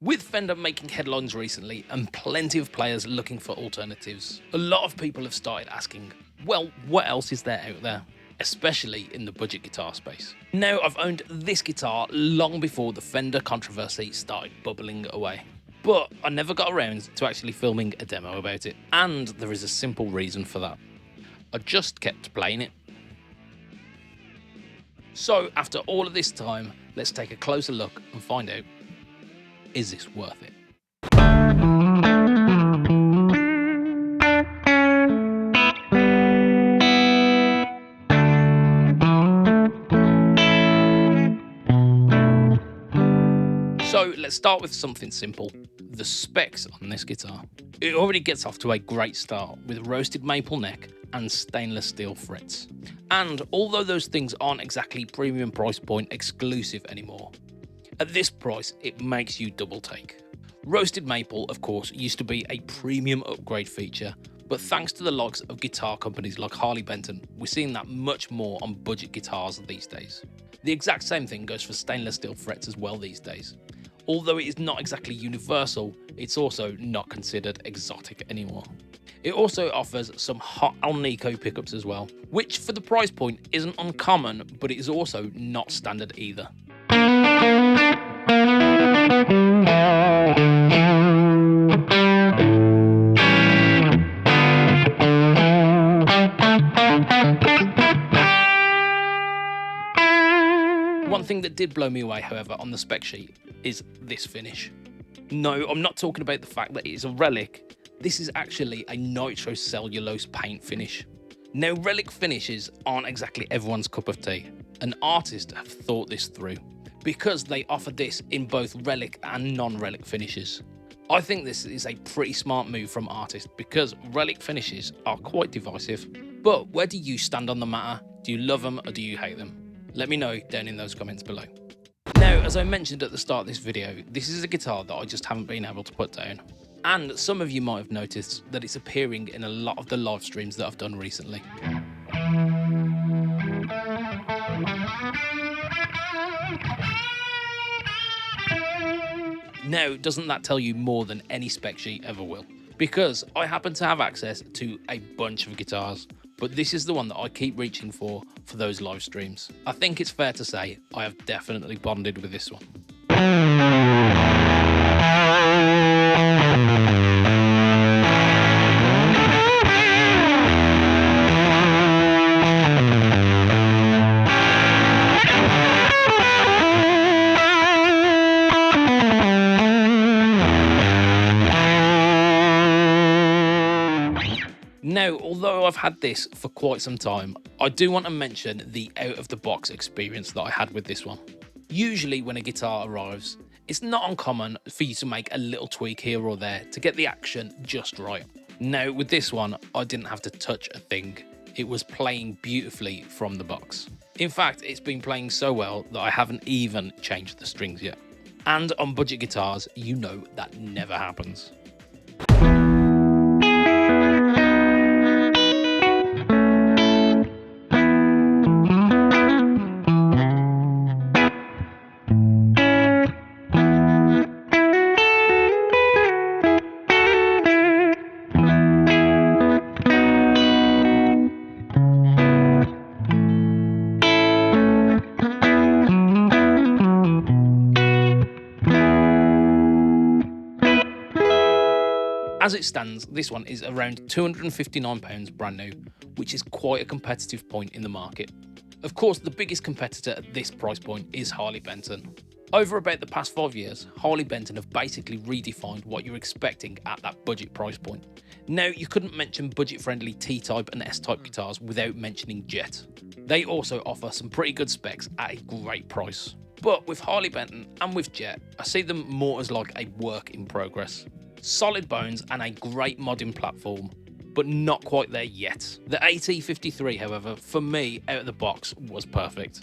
With Fender making headlines recently and plenty of players looking for alternatives, a lot of people have started asking, well, what else is there out there? Especially in the budget guitar space. Now, I've owned this guitar long before the Fender controversy started bubbling away, but I never got around to actually filming a demo about it, and there is a simple reason for that. I just kept playing it. So after all of this time, let's take a closer look and find out, is this worth it? So let's start with something simple, the specs on this guitar. It already gets off to a great start with roasted maple neck and stainless steel frets. And although those things aren't exactly premium price point exclusive anymore, at this price it makes you double take. Roasted maple, of course, used to be a premium upgrade feature, but thanks to the likes of guitar companies like Harley Benton, we're seeing that much more on budget guitars these days. The exact same thing goes for stainless steel frets as well these days. Although it is not exactly universal, it's also not considered exotic anymore. It also offers some hot Alnico pickups as well, which for the price point isn't uncommon, but it is also not standard either. One thing that did blow me away, however, on the spec sheet is this finish. No, I'm not talking about the fact that it is a relic. This is actually a nitrocellulose paint finish. Now, relic finishes aren't exactly everyone's cup of tea. An artist have thought this through because they offer this in both relic and non-relic finishes. I think this is a pretty smart move from artists because relic finishes are quite divisive. But where do you stand on the matter? Do you love them or do you hate them? Let me know down in those comments below. Now, as I mentioned at the start of this video, this is a guitar that I just haven't been able to put down. And some of you might have noticed that it's appearing in a lot of the live streams that I've done recently. Now, doesn't that tell you more than any spec sheet ever will? Because I happen to have access to a bunch of guitars, but this is the one that I keep reaching for those live streams. I think it's fair to say I have definitely bonded with this one. Now, although I've had this for quite some time, I do want to mention the out-of-the-box experience that I had with this one. Usually when a guitar arrives, it's not uncommon for you to make a little tweak here or there to get the action just right. Now, with this one, I didn't have to touch a thing. It was playing beautifully from the box. In fact, it's been playing so well that I haven't even changed the strings yet. And on budget guitars, you know that never happens. As it stands, this one is around £259 brand new, which is quite a competitive point in the market. Of course, the biggest competitor at this price point is Harley Benton. Over about the past 5 years, Harley Benton have basically redefined what you're expecting at that budget price point. Now, you couldn't mention budget-friendly T-type and S-type guitars without mentioning Jet. They also offer some pretty good specs at a great price. But with Harley Benton and with Jet, I see them more as like a work in progress. Solid bones and a great modding platform, but not quite there yet. The AT53, however, for me, out of the box, was perfect.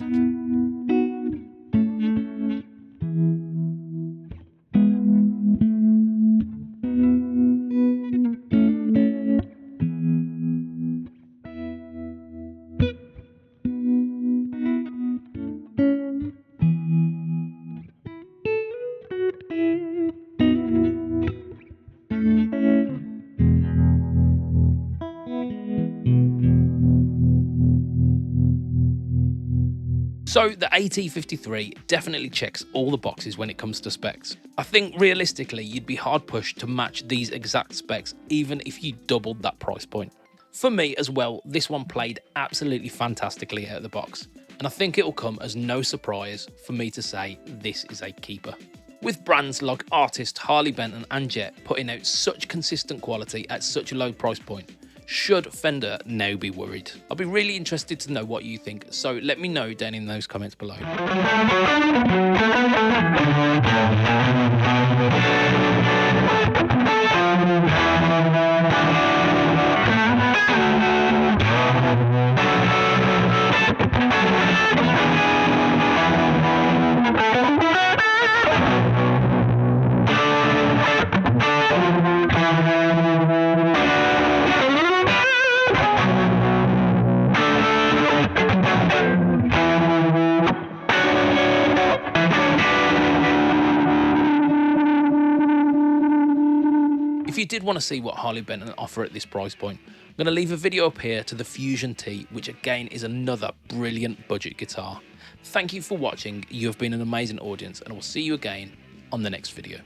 So the AT53 definitely checks all the boxes when it comes to specs. I think realistically you'd be hard pushed to match these exact specs even if you doubled that price point. For me as well, this one played absolutely fantastically out of the box, and I think it will come as no surprise for me to say this is a keeper. With brands like Artist, Harley Benton and Jet putting out such consistent quality at such a low price point, should Fender now be worried? I'll be really interested to know what you think, so let me know down in those comments below. If you did want to see what Harley Benton offer at this price point, I'm going to leave a video up here to the Fusion T, which again is another brilliant budget guitar. Thank you for watching, you have been an amazing audience, and I will see you again on the next video.